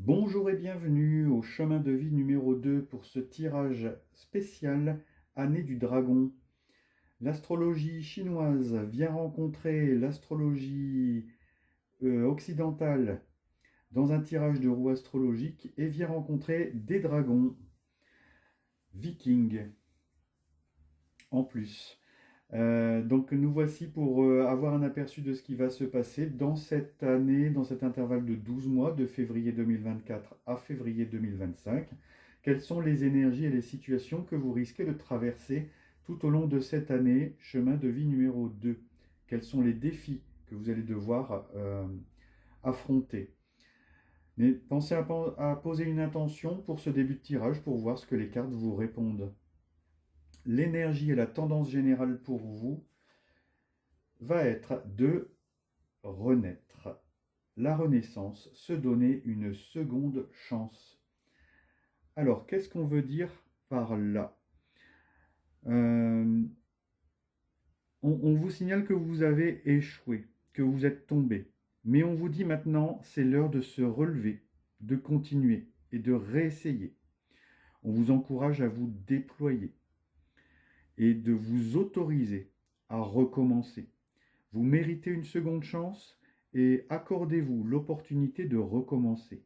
Bonjour et bienvenue au chemin de vie numéro 2 pour ce tirage spécial Année du Dragon. L'astrologie chinoise vient rencontrer l'astrologie occidentale dans un tirage de roue astrologique et vient rencontrer des dragons vikings en plus. Donc nous voici pour avoir un aperçu de ce qui va se passer dans cette année, dans cet intervalle de 12 mois, de février 2024 à février 2025. Quelles sont les énergies et les situations que vous risquez de traverser tout au long de cette année, chemin de vie numéro 2? Quels sont les défis que vous allez devoir affronter? Mais pensez à poser une intention pour ce début de tirage pour voir ce que les cartes vous répondent. L'énergie et la tendance générale pour vous va être de renaître. La renaissance, se donner une seconde chance. Alors, qu'est-ce qu'on veut dire par là? on, on vous signale que vous avez échoué, que vous êtes tombé. Mais on vous dit maintenant, c'est l'heure de se relever, de continuer et de réessayer. On vous encourage à vous déployer et de vous autoriser à recommencer. Vous méritez une seconde chance et accordez-vous l'opportunité de recommencer.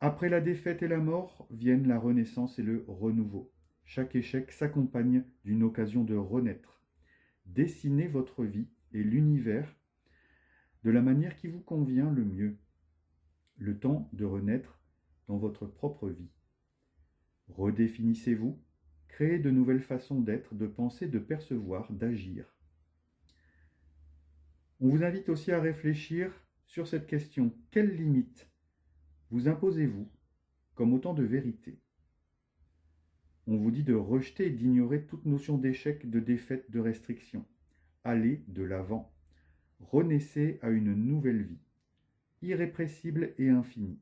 Après la défaite et la mort viennent la renaissance et le renouveau. Chaque échec s'accompagne d'une occasion de renaître. Dessinez votre vie et l'univers de la manière qui vous convient le mieux. Le temps de renaître dans votre propre vie. Redéfinissez-vous, créez de nouvelles façons d'être, de penser, de percevoir, d'agir. On vous invite aussi à réfléchir sur cette question. Quelles limites vous imposez-vous comme autant de vérité? On vous dit de rejeter et d'ignorer toute notion d'échec, de défaite, de restriction. Allez de l'avant. Renaissez à une nouvelle vie, irrépressible et infinie.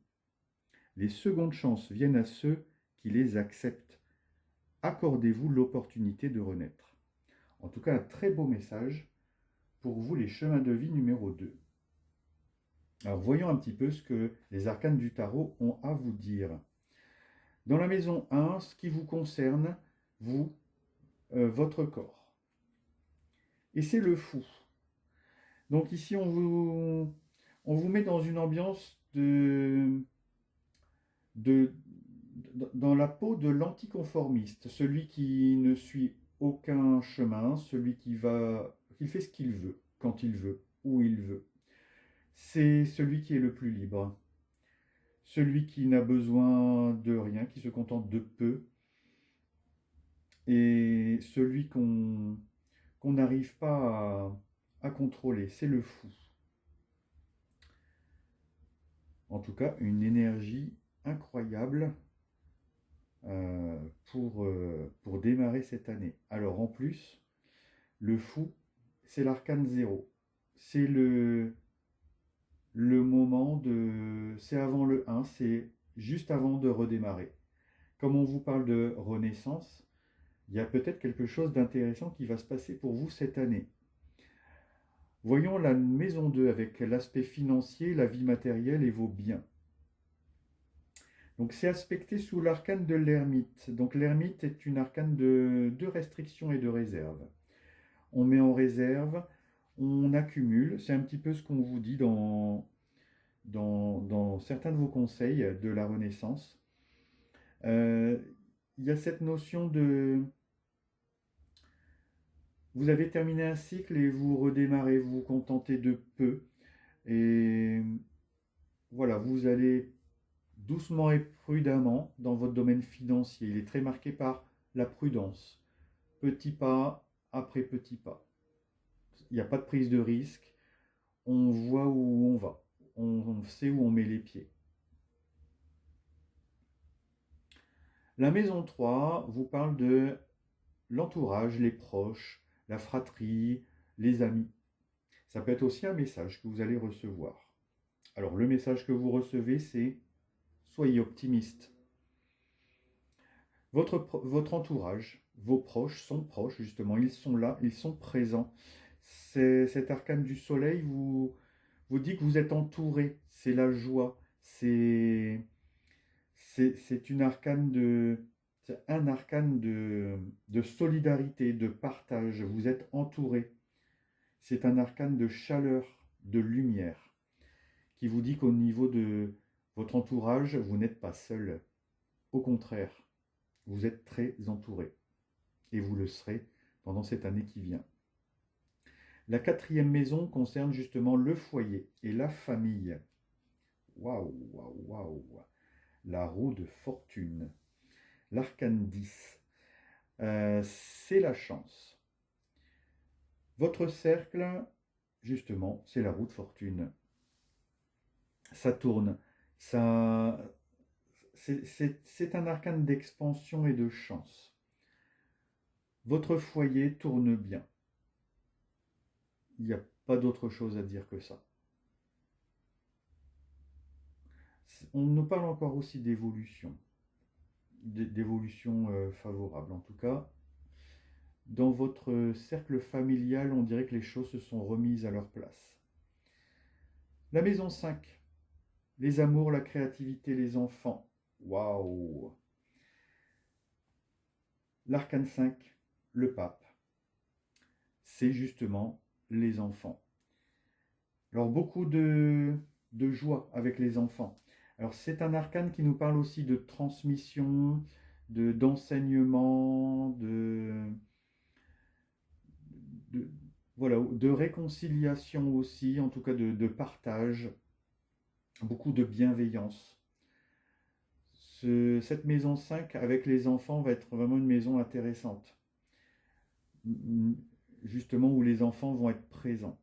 Les secondes chances viennent à ceux qui les acceptent. Accordez-vous l'opportunité de renaître. En tout cas, un très beau message pour vous, les chemins de vie numéro 2. Alors voyons un petit peu ce que les arcanes du tarot ont à vous dire. Dans la maison 1, ce qui vous concerne, vous, votre corps. Et c'est le fou. Donc ici, on vous met dans une ambiance de, dans la peau de l'anticonformiste, celui qui ne suit aucun chemin, celui qui fait ce qu'il veut, quand il veut, où il veut. C'est celui qui est le plus libre, celui qui n'a besoin de rien, qui se contente de peu, et celui qu'on n'arrive pas à contrôler, c'est le fou. En tout cas, une énergie incroyable pour démarrer cette année. Alors en plus, le fou, c'est l'arcane 0. C'est le moment de... C'est avant le 1, c'est juste avant de redémarrer. Comme on vous parle de renaissance, il y a peut-être quelque chose d'intéressant qui va se passer pour vous cette année. Voyons la maison 2 avec l'aspect financier, la vie matérielle et vos biens. Donc c'est aspecté sous l'arcane de l'ermite. Donc l'ermite est une arcane de restriction et de réserve. On met en réserve, on accumule. C'est un petit peu ce qu'on vous dit dans certains de vos conseils de la Renaissance. Il y a cette notion de... Vous avez terminé un cycle et vous redémarrez, vous vous contentez de peu. Et voilà, vous allez doucement et prudemment dans votre domaine financier. Il est très marqué par la prudence. Petit pas après petit pas. Il n'y a pas de prise de risque. On voit où on va. On sait où on met les pieds. La maison 3 vous parle de l'entourage, les proches, la fratrie, les amis. Ça peut être aussi un message que vous allez recevoir. Alors le message que vous recevez, c'est soyez optimiste. Votre entourage, vos proches sont proches justement, ils sont là, ils sont présents. Cet arcane du soleil vous dit que vous êtes entouré, c'est la joie, C'est c'est une arcane de, c'est un arcane de solidarité, de partage. Vous êtes entouré. C'est un arcane de chaleur, de lumière, qui vous dit qu'au niveau de votre entourage, vous n'êtes pas seul. Au contraire, vous êtes très entouré. Et vous le serez pendant cette année qui vient. La quatrième maison concerne justement le foyer et la famille. Waouh, waouh, waouh. La roue de fortune. L'arcane 10. C'est la chance. Votre cercle, justement, c'est la roue de fortune. Ça tourne. Ça, c'est un arcane d'expansion et de chance. Votre foyer tourne bien. Il n'y a pas d'autre chose à dire que ça. On nous parle encore aussi d'évolution. D'évolution favorable. En tout cas, dans votre cercle familial, on dirait que les choses se sont remises à leur place. La maison 5. Les amours, la créativité, les enfants. Waouh! L'arcane 5, le pape. C'est justement les enfants. Alors beaucoup de joie avec les enfants. Alors c'est un arcane qui nous parle aussi de transmission, d'enseignement, de, voilà, de réconciliation aussi, en tout cas de partage, beaucoup de bienveillance. Cette maison 5 avec les enfants va être vraiment une maison intéressante, justement où les enfants vont être présents.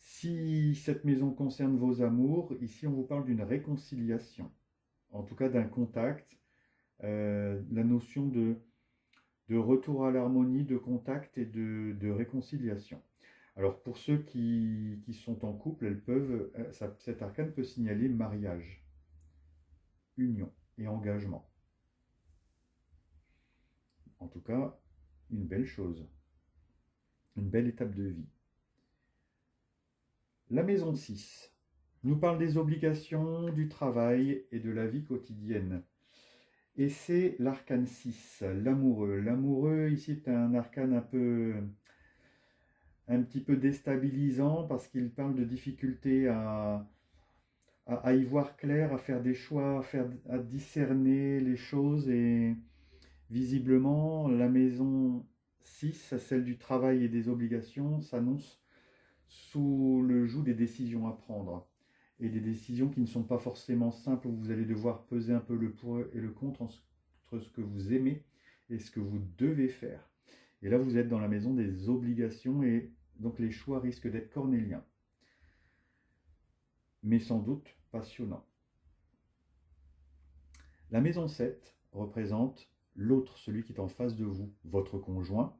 Si cette maison concerne vos amours, ici on vous parle d'une réconciliation, en tout cas d'un contact, la notion de retour à l'harmonie, de contact et de réconciliation. Alors pour ceux qui sont en couple, cet arcane peut signaler mariage, union et engagement. En tout cas, une belle chose, une belle étape de vie. La maison 6 nous parle des obligations, du travail et de la vie quotidienne. Et c'est l'arcane 6, l'amoureux. L'amoureux, ici, est un arcane un petit peu déstabilisant parce qu'il parle de difficultés à y voir clair, à faire des choix, à discerner les choses. Et visiblement, la maison 6, celle du travail et des obligations, s'annonce sous le joug des décisions à prendre. Et des décisions qui ne sont pas forcément simples, où vous allez devoir peser un peu le pour et le contre entre ce que vous aimez et ce que vous devez faire. Et là, vous êtes dans la maison des obligations et donc les choix risquent d'être cornéliens. Mais sans doute passionnants. La maison 7 représente l'autre, celui qui est en face de vous, votre conjoint,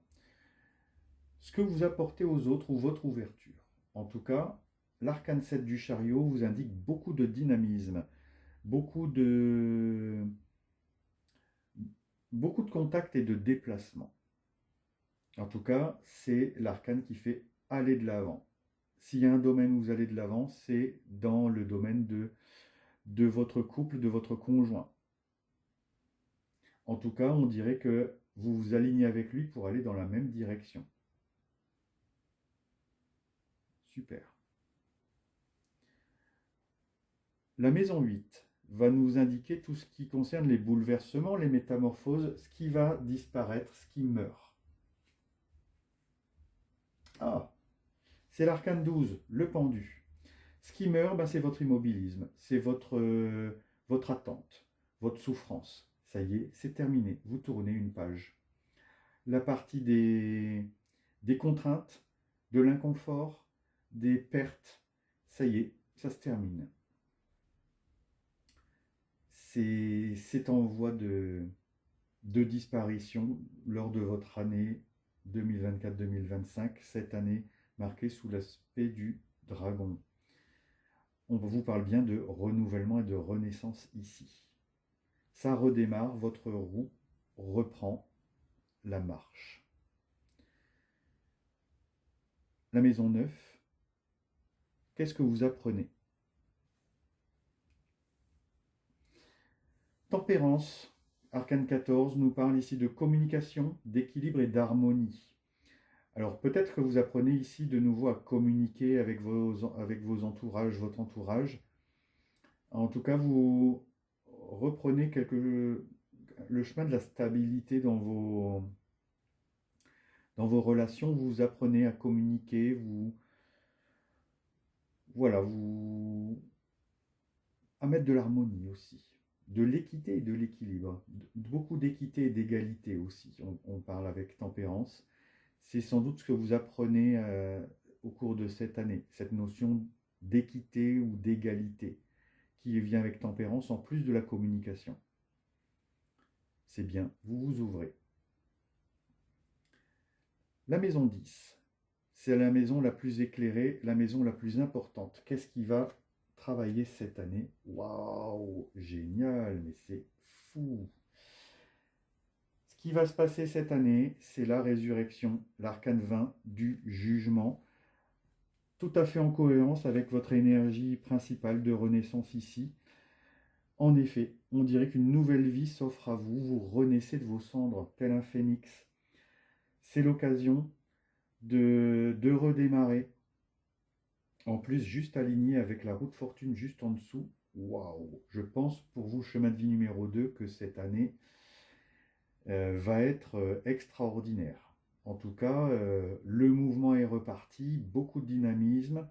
ce que vous apportez aux autres ou votre ouverture. En tout cas, l'arcane 7 du chariot vous indique beaucoup de dynamisme, beaucoup de contacts et de déplacements. En tout cas, c'est l'arcane qui fait aller de l'avant. S'il y a un domaine où vous allez de l'avant, c'est dans le domaine de votre couple, de votre conjoint. En tout cas, on dirait que vous vous alignez avec lui pour aller dans la même direction. Super. La maison 8 va nous indiquer tout ce qui concerne les bouleversements, les métamorphoses, ce qui va disparaître, ce qui meurt. Ah, c'est l'arcane 12, le pendu. Ce qui meurt, c'est votre immobilisme, c'est votre attente, votre souffrance. Ça y est, c'est terminé, vous tournez une page. La partie des contraintes, de l'inconfort, des pertes, ça y est, ça se termine. C'est en voie de disparition lors de votre année 2024-2025, cette année marquée sous l'aspect du dragon. On vous parle bien de renouvellement et de renaissance ici. Ça redémarre, votre roue reprend la marche. La maison 9, qu'est-ce que vous apprenez? Tempérance, arcane 14, nous parle ici de communication, d'équilibre et d'harmonie. Alors peut-être que vous apprenez ici de nouveau à communiquer avec vos entourages, votre entourage. En tout cas, vous reprenez le chemin de la stabilité dans vos relations. Vous apprenez à communiquer, voilà, à mettre de l'harmonie aussi, de l'équité et de l'équilibre, beaucoup d'équité et d'égalité aussi. On parle avec tempérance. C'est sans doute ce que vous apprenez au cours de cette année, cette notion d'équité ou d'égalité qui vient avec tempérance en plus de la communication. C'est bien, vous vous ouvrez. La maison 10, c'est la maison la plus éclairée, la maison la plus importante. Qu'est-ce qui va travailler cette année? Waouh, génial, mais c'est fou. Ce qui va se passer cette année, c'est la résurrection, l'arcane 20 du jugement, tout à fait en cohérence avec votre énergie principale de renaissance ici. En effet, on dirait qu'une nouvelle vie s'offre à vous, vous renaissez de vos cendres, tel un phénix. C'est l'occasion de redémarrer. En plus, juste aligné avec la roue de fortune juste en dessous. Waouh! Je pense pour vous, chemin de vie numéro 2, que cette année va être extraordinaire. En tout cas, le mouvement est reparti, beaucoup de dynamisme.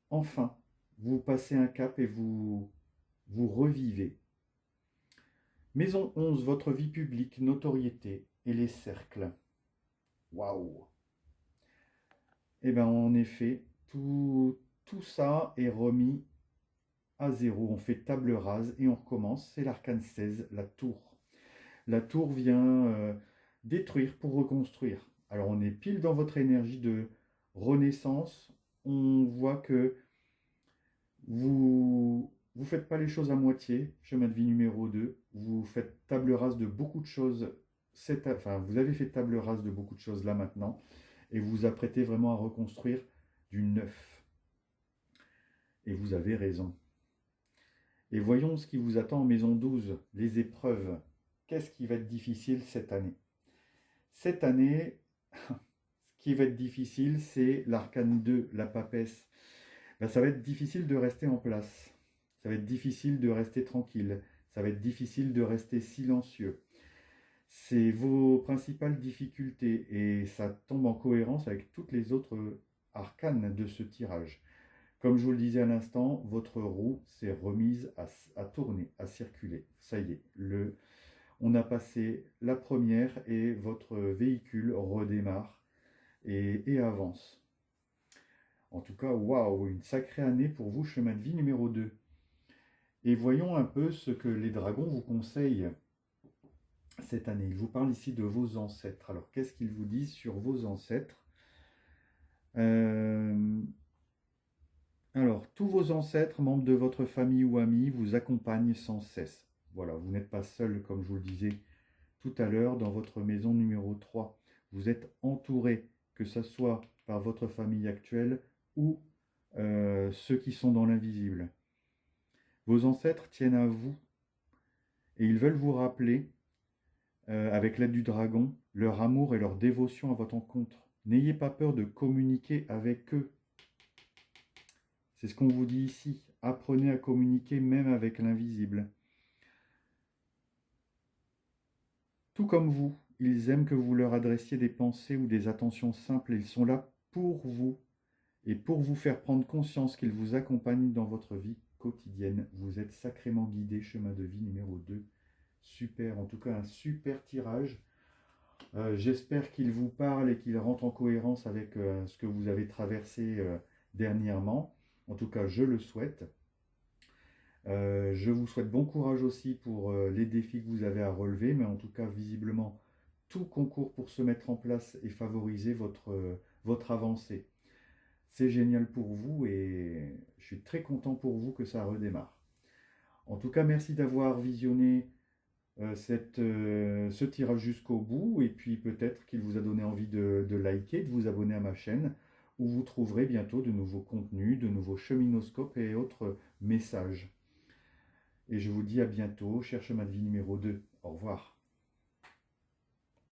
Enfin, vous passez un cap et vous revivez. Maison 11, votre vie publique, notoriété et les cercles. Waouh! Eh bien, en effet, tout ça est remis à zéro. On fait table rase et on recommence. C'est l'arcane 16, la tour. La tour vient détruire pour reconstruire. Alors, on est pile dans votre énergie de renaissance. On voit que vous faites pas les choses à moitié. Chemin de vie numéro 2. Vous faites table rase de beaucoup de choses. Vous avez fait table rase de beaucoup de choses là maintenant. Et vous vous apprêtez vraiment à reconstruire du neuf. Et vous avez raison. Et voyons ce qui vous attend en maison 12, les épreuves. Qu'est-ce qui va être difficile cette année? Cette année, ce qui va être difficile, c'est l'arcane 2, la papesse. Ça va être difficile de rester en place. Ça va être difficile de rester tranquille. Ça va être difficile de rester silencieux. C'est vos principales difficultés et ça tombe en cohérence avec toutes les autres arcanes de ce tirage. Comme je vous le disais à l'instant, votre roue s'est remise à tourner, à circuler. Ça y est, on a passé la première et votre véhicule redémarre et avance. En tout cas, waouh, une sacrée année pour vous, chemin de vie numéro 2. Et voyons un peu ce que les dragons vous conseillent cette année. Ils vous parlent ici de vos ancêtres. Alors, qu'est-ce qu'ils vous disent sur vos ancêtres? Alors, tous vos ancêtres, membres de votre famille ou amis, vous accompagnent sans cesse. Voilà, vous n'êtes pas seul, comme je vous le disais tout à l'heure, dans votre maison numéro 3. Vous êtes entouré, que ce soit par votre famille actuelle ou ceux qui sont dans l'invisible. Vos ancêtres tiennent à vous et ils veulent vous rappeler, avec l'aide du dragon, leur amour et leur dévotion à votre encontre. N'ayez pas peur de communiquer avec eux. C'est ce qu'on vous dit ici. Apprenez à communiquer même avec l'invisible. Tout comme vous, ils aiment que vous leur adressiez des pensées ou des attentions simples. Ils sont là pour vous et pour vous faire prendre conscience qu'ils vous accompagnent dans votre vie quotidienne. Vous êtes sacrément guidé, chemin de vie numéro 2. Super, en tout cas un super tirage. J'espère qu'il vous parle et qu'il rentre en cohérence avec ce que vous avez traversé dernièrement. En tout cas, je le souhaite. Je vous souhaite bon courage aussi pour les défis que vous avez à relever, mais en tout cas, visiblement, tout concourt pour se mettre en place et favoriser votre avancée. C'est génial pour vous et je suis très content pour vous que ça redémarre. En tout cas, merci d'avoir visionné ce tirage jusqu'au bout et puis peut-être qu'il vous a donné envie de liker, de vous abonner à ma chaîne où vous trouverez bientôt de nouveaux contenus, de nouveaux cheminoscopes et autres messages. et je vous dis à bientôt, cher chemin de vie numéro 2. Au revoir.